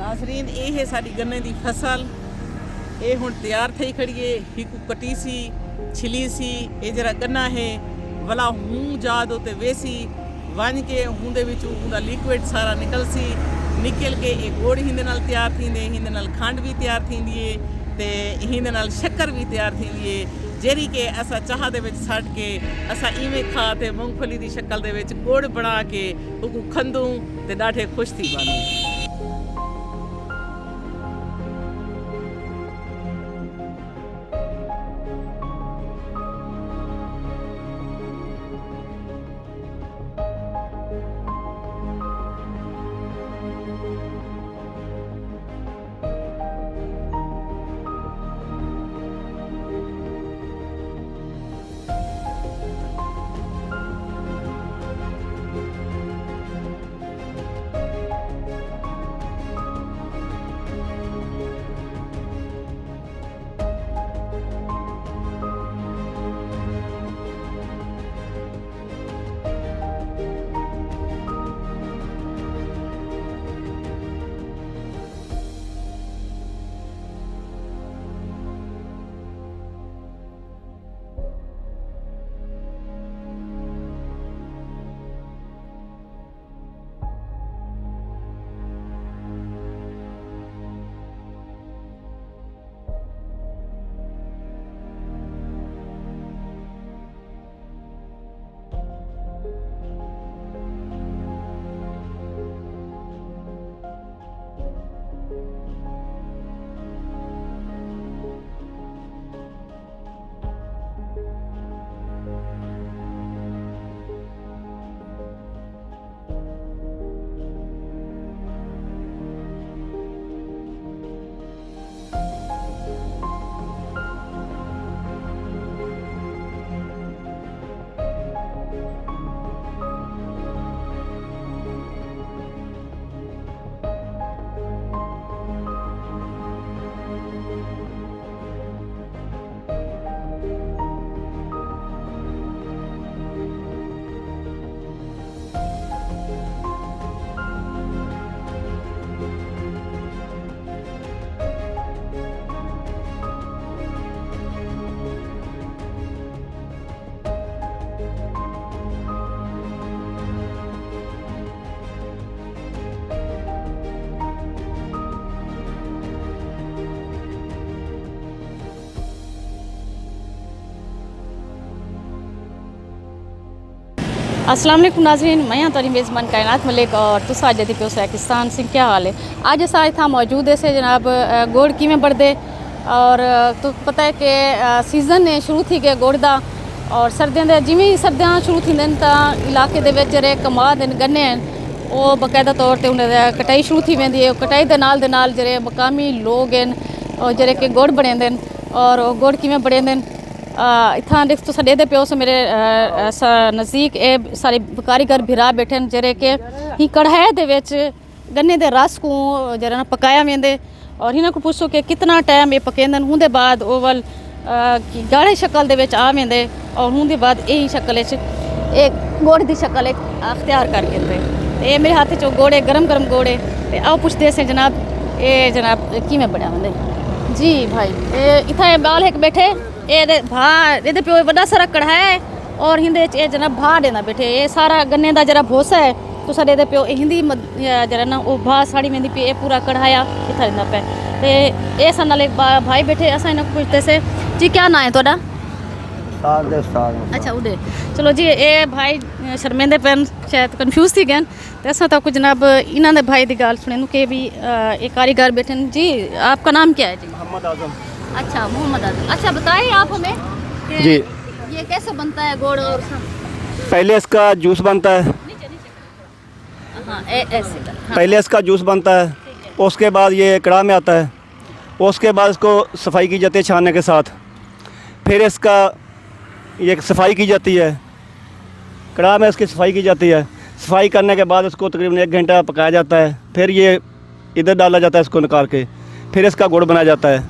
नाज़रीन ये है साड़ी गन्ने की फसल। ये हुण तैयार थी खड़ी है। हिकू कटी सी छिली सी ये जरा गन्ना है वाला हूँ जाद उते वेसी वन के हूँ दे विचों उहदा लिक्विड सारा निकल सी निकल के ये गुड़ हिंदे नाल तैयार थींदे हिंदे नाल खंड भी तैयार थींदी है ते हिंदे नाल शक्कर भी तैयार थींदी है जेरी के असा चाह दे विच सट के असा इवें खा ते मूंगफली दी शक्ल दे विच गुड़ बना के उहकू खंदूं ते ॾाढे खुश थी बनूं। अस्सलाम वालेकुम नाज़रीन, मैं हाँ तुहाडी मेज़बान कायनात मलिक और तुस अज दी पियो पाकिस्तान से क्या हाल है। अज अस इतना मौजूद है से जनाब गुड़ किमें बढ़दे और तो पता है कि सीज़न ने शुरू थी गए गुड़ दा और सर्दियों के जिमें ही सर्दियाँ शुरू थी तो इलाके दे विच जेह्ड़े कमाद गन्ने हैं वो बाकायदा तौर पर उन्हें कटाई शुरू थी वेंदी है। कटाई दे नाल जेह्ड़े मकामी लोग हैं और जेह्ड़े कि गुड़ बनेंदे और गुड़ किमें बनेंदे इतना देख तो साडे दे पिओ से मेरे नज़दीक ये सारे कारीगर भिरा बैठे हैं जेह्ड़े कि ही कढ़ाई दे विच गन्ने दे रस को जरा ना पकाया वेंदे और इन्हां को पुछो कि कितना टाइम ये पकेंदन उहदे बाद ओवल गाढ़े शक्ल दे विच आ वेंदे और उहदे बाद यही शक्ल एक गुड़ दी शक्ल अख्तियार कर देंदे। ये मेरे हाथ च गुड़ गरम गरम गुड़ है ते आओ पुछदे से जनाब ये जनाब किवें बणिया वेंदे जी भाई इत्थै बाल एक बैठे ये भा ये प्यो बड़ा सारा कढ़ाया और हिंदे जरा भा देना बैठे ये सारा गन्ने का जरा भोसा है तो साढ़े दे प्यो हिंदी जरा ना वो भा साड़ी में पे पूरा कढ़ाया इतना रहा पे तो ये सन एक भाई बैठे असा इन्हें पूछते से जी क्या ना है थोड़ा अच्छा उदे चलो जी ये भाई शर्मेंदे पैन शायद कन्फ्यूज थी गए तो असा तो कुछ जनाब इन्होंने भाई की गाल सुने कि भी एक कारीगर बैठे जी आपका नाम क्या है जी? मोहम्मद आजम। अच्छा मोहम्मद आजम। अच्छा बताइए आप हमें जी ये कैसे बनता है गुड़ और पहले इसका जूस बनता है। हाँ ऐसे हाँ। पहले इसका जूस बनता है उसके बाद ये कढ़ा में आता है उसके बाद इसको सफाई की जाती है छानने के साथ फिर इसका ये सफाई की जाती है कढ़ा में इसकी सफाई की जाती है। सफाई करने के बाद इसको तकरीबन 1 घंटा पकाया जाता है फिर ये इधर डाला जाता है इसको निकाल के फिर इसका गुड़ बनाया जाता है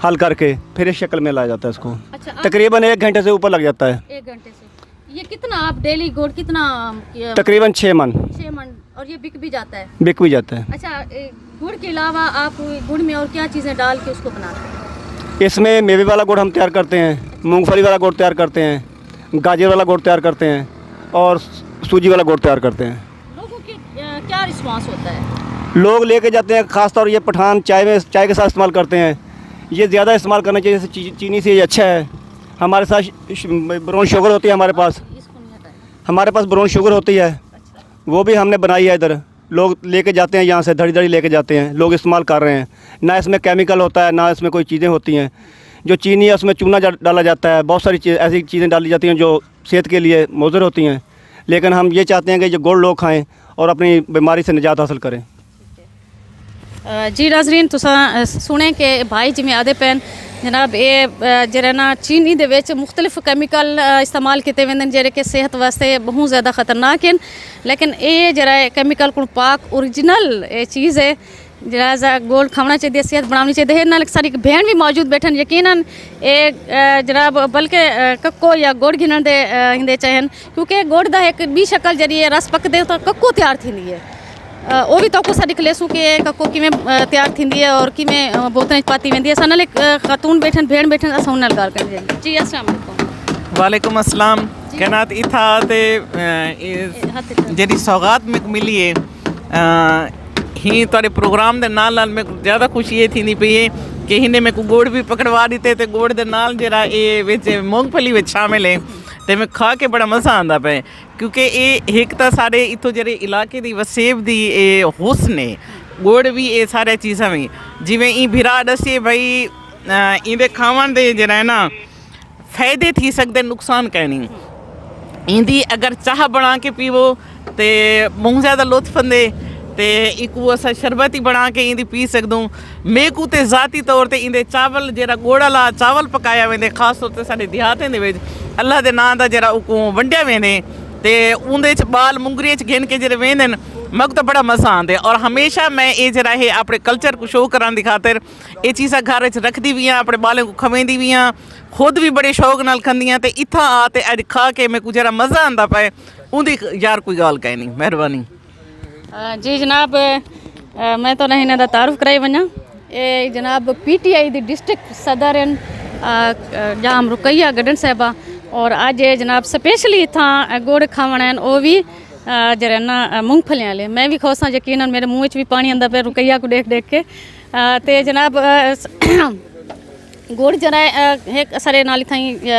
हल करके फिर इस शक्ल में लाया जाता है इसको। अच्छा, तकरीबन 1 घंटे से ऊपर लग जाता है। 1 घंटे से। ये कितना आप डेली गुड़ कितना? तकरीबन 6 मन। 6 मन। और ये बिक भी जाता है? बिक भी जाता है। अच्छा गुड़ के अलावा आप गुड़ में और क्या चीज़ें डाल के उसको बनाते हैं? इसमें मेवे वाला गुड़ हम तैयार करते हैं, मूंगफली वाला गुड़ तैयार करते हैं, गाजर वाला गुड़ तैयार करते हैं और सूजी वाला गुड़ तैयार करते हैं। लोगों के क्या रिस्पांस होता है? लोग लेके जाते हैं, ख़ासतौर ये पठान चाय के साथ इस्तेमाल करते हैं। ये ज़्यादा इस्तेमाल करना चाहिए, जैसे चीनी से ये अच्छा है। हमारे साथ ब्राउन शुगर होती है, हमारे पास ब्राउन शुगर होती है, वो भी हमने बनाई है। इधर लोग लेके जाते हैं, यहाँ से धड़ी धड़ी लेके जाते हैं, लोग इस्तेमाल कर रहे हैं। ना इसमें केमिकल होता है, ना इसमें कोई चीज़ें होती हैं। जो चीनी है उसमें चूना डाला जाता है, बहुत सारी ऐसी चीज़ें डाली जाती हैं जो सेहत के लिए मुज़र होती हैं। लेकिन हम ये चाहते हैं कि जो गुड़ लोग खाएँ और अपनी बीमारी से निजात हासिल करें। जी नाज़रीन, तुसां सुने कि भाई जिमें आदे पैन जनाब ये जरा ना चीनी दे विच मुख्तलिफ केमिकल इस्तेमाल किए वेंदे जेह्ड़े कि सेहत वास्ते बहुत ज़्यादा ख़तरनाक हैं। लेकिन ये जरा केमिकल को पाक ओरिजिनल ये चीज़ है जरा गोल खाना चाहिए, सेहत बनानी चाहिए। नाल सारी भेड़ भी मौजूद बैठन यकीनन ये जनाब बल्कि कक्को या गुड़ गिनण दे हिंदे चाहिए, क्योंकि गुड़ दा एक बी शक्ल जरिए रस पकदे तो कक्को तैयार थींदी है। वो भी तो साड़ी खलेसूं कि कक्को किमें तैयार थींदी है और किमें बोतलें पाती वेंदी है। सां एक खातून बैठन भेड़ बैठन असां हुन नाल ॻाल्हि करणी जी। अस्सलाम वालेकुम। वालेकुम अस्सलाम। कहनात इथा ते जेडी सौगात में मिली है ही तोड़े प्रोग्राम दे नाल नाल में ज़्यादा खुशी ये थी पई है कि हिने में को गुड़ भी पकड़वा दीते ते गुड़ दे नाल जरा ये विच मूंगफली विच शामिल है ते मैं खा के बड़ा मज़ा आंदा पे, क्योंकि ये एक तो सारे इतों जेरे इलाके दी वसेब दी ये हुस्न है। गुड़ भी ये सारे चीज़ां भी जिवें ई भिरा दसे भाई इंदे खावन दे जरा है ना फ़ायदे थी सकते, नुकसान कहनी इंदी अगर चाह बना के पीवो ते बहुत ज़्यादा लुत्फ दे ते एक असा शरबत ही बना के इंदी पी सकदूँ। मेकू ते ज़ाती तौर ते इंदे चावल जरा गुड़ वाला चावल पकाया वेंदे, खास तौर ते साडे देहातें दे विच अल्लाह दे नां दा जरा उको वंडिया वेंदे ते उंदे च बाल मुंगरी च गिन के जरे वेंदे मग तो बड़ा मज़ा आंदे। और हमेशा मैं ये जरा है अपने कल्चर को शो कराने दी खातिर ये चीज़ां घर च रखदी भी हाँ, अपने बालें को खवेंदी भी हाँ, खुद भी बड़े शौक नाल खंदियां ते इत्थां आ ते अज खा के मेरे को जरा मज़ा आंदा पाए उंदी यार कोई गाल कह नहीं। मेहरबानी जी जनाब, मैं तो इन्हां दा तारुफ कराई वञा। ये जनाब PTI दी डिस्ट्रिक्ट सदर जाम रुकैया गडन साहिबा और अज जनाब स्पेशली इत्थां गुड़ खावण आहिनि, वो भी जरा ना मूंगफलियां वाले। मैं भी खुश हाँ, यकीनन मेरे मुँह च भी पानी आंदा पे रुकैया को देख देख के। ते जनाब गुड़ जरा एक सारे नाल इत्थां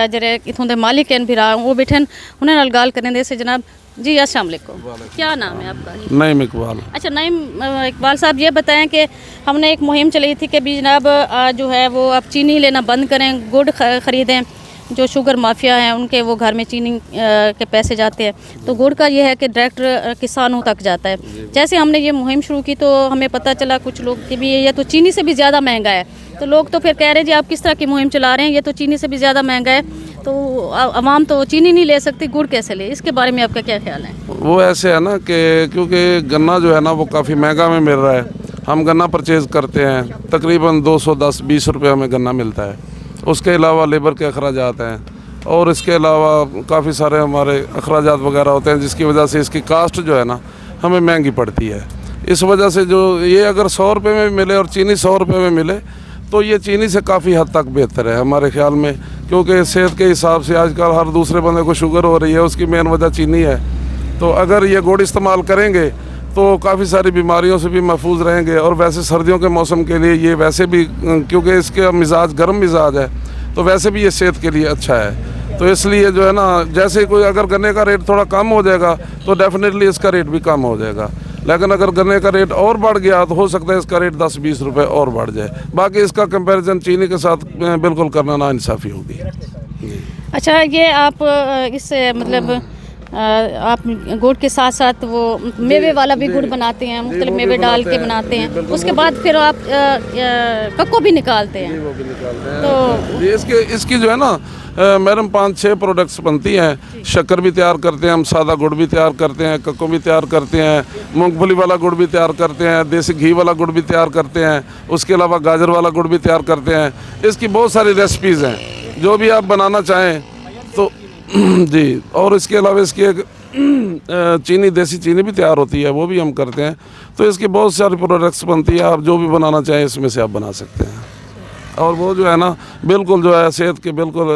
जरे इत्थों दे मालिक हैं भिरा वो बैठन उन्हें नाल गाल करने दे से। जनाब जी अस्सलाम वालेकुम, क्या नाम है आपका? नईम इकबाल। अच्छा नईम इकबाल साहब, ये बताएं कि हमने एक मुहिम चलाई थी कि भी जनाब जो है वो आप चीनी लेना बंद करें, गुड़ ख़रीदें। जो शुगर माफिया हैं उनके वो घर में चीनी के पैसे जाते हैं, तो गुड़ का ये है कि डायरेक्ट किसानों तक जाता है। जैसे हमने ये मुहिम शुरू की तो हमें पता चला कुछ लोग कि भी ये तो चीनी से भी ज़्यादा महंगा है, तो लोग तो फिर कह रहे हैं जी आप किस तरह की मुहिम चला रहे हैं, ये तो चीनी से भी ज़्यादा महंगा है, तो आवाम तो चीनी नहीं ले सकती, गुड़ कैसे ले? इसके बारे में आपका क्या ख्याल है? वो ऐसे है ना कि क्योंकि गन्ना जो है ना वो काफ़ी महंगा में मिल रहा है। हम गन्ना परचेज़ करते हैं, तकरीबन 210-20 रुपये हमें गन्ना मिलता है। उसके अलावा लेबर के अखराजात हैं और इसके अलावा काफ़ी सारे हमारे अखराजात वगैरह होते हैं, जिसकी वजह से इसकी कास्ट जो है ना हमें महंगी पड़ती है। इस वजह से जो ये अगर 100 रुपये में मिले और चीनी 100 रुपये में मिले तो ये चीनी से काफ़ी हद तक बेहतर है हमारे ख्याल में, क्योंकि सेहत के हिसाब से आजकल हर दूसरे बंदे को शुगर हो रही है, उसकी मेन वजह चीनी है। तो अगर ये गुड़ इस्तेमाल करेंगे तो काफ़ी सारी बीमारियों से भी महफूज रहेंगे। और वैसे सर्दियों के मौसम के लिए ये वैसे भी, क्योंकि इसका मिजाज गर्म मिजाज है, तो वैसे भी ये सेहत के लिए अच्छा है। तो इसलिए जो है ना, जैसे कोई अगर गन्ने का रेट थोड़ा कम हो जाएगा तो डेफिनेटली इसका रेट भी कम हो जाएगा। लेकिन अगर गन्ने का रेट और बढ़ गया तो हो सकता है इसका रेट 10-20 रुपये और बढ़ जाए। बाकी इसका कंपैरिजन चीनी के साथ बिल्कुल करना नाइंसाफ़ी होगी। अच्छा, ये आप इससे मतलब आप गुड़ के साथ साथ वो मेवे वाला भी गुड़ बनाते हैं, मुख्तलिफ मेवे डाल के बनाते हैं, उसके बाद फिर आप कक्को भी निकालते हैं। वो भी निकालते हैं तो इसकी जो है ना मैडम 5-6 प्रोडक्ट्स बनती हैं। शक्कर भी तैयार करते हैं हम, सादा गुड़ भी तैयार करते हैं, कक्को भी तैयार करते हैं, मूंगफली वाला गुड़ भी तैयार करते हैं, देसी घी वाला गुड़ भी तैयार करते हैं, उसके अलावा गाजर वाला गुड़ भी तैयार करते हैं। इसकी बहुत सारी रेसिपीज़ हैं, जो भी आप बनाना चाहें तो जी। और इसके अलावा इसकी एक चीनी, देसी चीनी भी तैयार होती है, वो भी हम करते हैं। तो इसकी बहुत सारी प्रोडक्ट्स बनती है, आप जो भी बनाना चाहें इसमें से आप बना सकते हैं। और वो जो है ना बिल्कुल जो है सेहत के बिल्कुल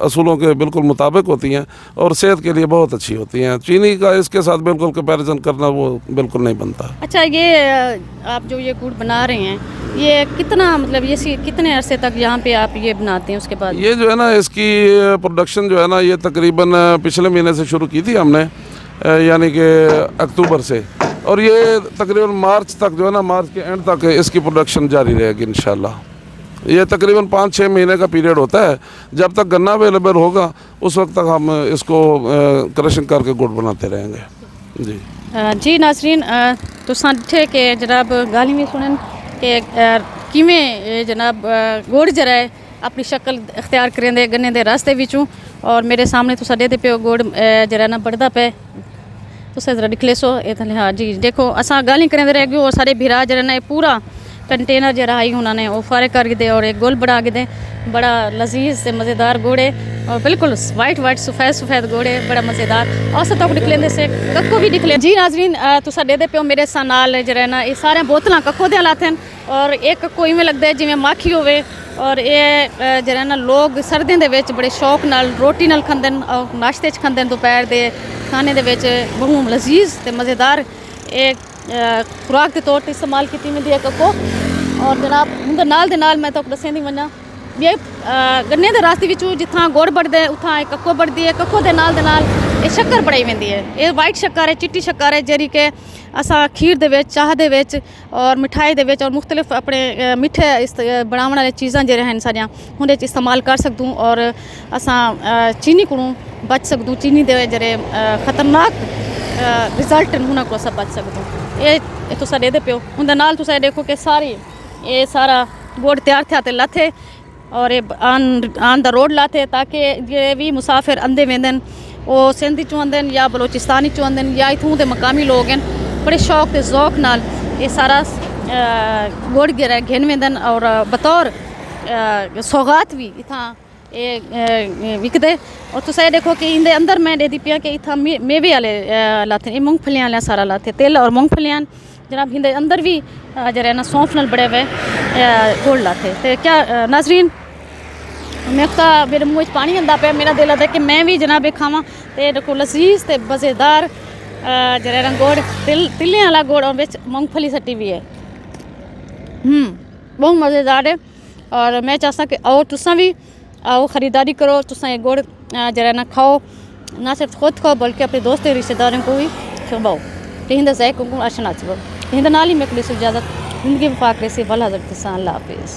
असूलों के बिल्कुल मुताबिक होती हैं और सेहत के लिए बहुत अच्छी होती हैं। चीनी का इसके साथ बिल्कुल कंपैरिजन करना वो बिल्कुल नहीं बनता। अच्छा, ये आप जो ये गुड़ बना रहे हैं, ये कितना मतलब ये कितने अरसे तक यहाँ पे आप ये बनाते हैं? उसके बाद ये जो है ना इसकी प्रोडक्शन जो है ना ये तकरीबन पिछले महीने से शुरू की थी हमने, यानी कि अक्टूबर से, और ये तकरीबन मार्च तक जो है ना, मार्च के एंड तक इसकी प्रोडक्शन जारी रहेगी इंशाल्लाह। ये तकरीबन 5-6 महीने का पीरियड होता है। जब तक गन्ना अवेलेबल होगा उस वक्त तक हम इसको क्रशिंग करके गुड़ बनाते रहेंगे। जी जी नाज़रीन, तुसां ॾिठे कि जनाब गाली में सुनन कि किवें जनाब गुड़ जरा है अपनी शक्ल इख्तियार करेंदे गन्ने दे रास्ते विचों, और मेरे सामने तुसां ॾेदे पियो गुड़ जरा ना बढ़दा पे। तुसां जरा दिख लेसो ए थले। हाँ जी, देखो असां गाली करेंदे रह गयो और सारे भिरा जरा ना पूरा कंटेनर जरा आई उन्होंने वो फारे कर दे और एक गुड़ बना के दे। बड़ा लजीज से मज़ेदार गुड़ है और बिल्कुल वाइट सफ़ेद गुड़ है, बड़ा मज़ेदार। औसत तक निकलेंदे से कक्को भी निकले। जी नाज़रीन, तुसा दे पियो मेरे सा नाल जरा ना ये सारे बोतलां कक्को दे हालात हैं, और एक कक्को इवें लगता है जिवें माखी होवे। और ये जरा ना लोग सर्दियों दे विच बड़े शौक नाल रोटी नाल खांदे और नाश्ते च खांदे दोपहर दे खाने दे विच बहुत लजीज ते मज़ेदार एक खुराक के तौर पर इस्तेमाल की वेंदी है कक्को। और जनाब उनके नाल दे नाल मैं तो दसेंदी वना ये गन्ने दे रास्ते विचों जिथां गुड़ बढ़दा है उत्थां कक्को बढ़दी है। कक्को दे नाल ये शक्कर बढ़ाई वेंदी है। ये वाइट शक्कर है, चिट्टी शक्कर है, जेरी के असां खीर दे विच, चाह दे विच और मिठाई दे विच और मुख्तलिफ अपने मिठे बनावण वाली चीज़ां जेह्ड़े हैं सारियां उंदे च इस्तेमाल कर सकदूं और असां चीनी कोलों बच सकदूं। चीनी दे जेह्ड़े खतरनाक रिजल्ट उन्हां कोलों असां बच सकदूं। ये तुसां दे पियो उंदे नाल तुसां देखो कि सारी ये सारा गुड़ तैयार थिया ते लथे और ये आन द रोड लाते ताकि जे भी मुसाफिर अंदे वेंदन वो सिंध चों आंदन या बलोचिस्तानी चों आंदन या इथों दे मकामी लोग हैं, बड़े शौक ते ज़ौक नाल ये सारा गुड़ घेन वेंदन और बतौर सौगात भी इथां ये विकदे। और तुस ये देखो कि इंदे अंदर मैं दे दी पिया कि इथां मेवे वाले लाते, ये मूंगफलियां वाला सारा लाते, तिल और मूंगफलियां जनाब हिंदे अंदर भी जरा ना सौंफ नाल बड़े हुए गुड़ लाते। तो क्या नाजरीन, मैं मेरे मुँह च पानी आंदा पे, मेरा दिल आता है कि मैं भी जनाब ये खावां। तो देखो लजीज ते मज़ेदार जरा ना गुड़, तिलें वाला गुड़ और बिच मूंगफली सट्टी भी है। बहुत मज़ेदार है और मैं चाहता कि आओ तुसां भी आओ ख़रीदारी करो, तुसां ये गुड़ जरा ना खाओ, ना सिर्फ खुद खाओ बल्कि अपने दोस्त रिश्तेदारों को भी खिलाओ। हिंद ज़ायक़ों को आशना चलो हिंद नाली में पुलिस इजाज़त ज़िंदगी वफाक रसी वल हज़रत अल्लाह हाफ़िज़।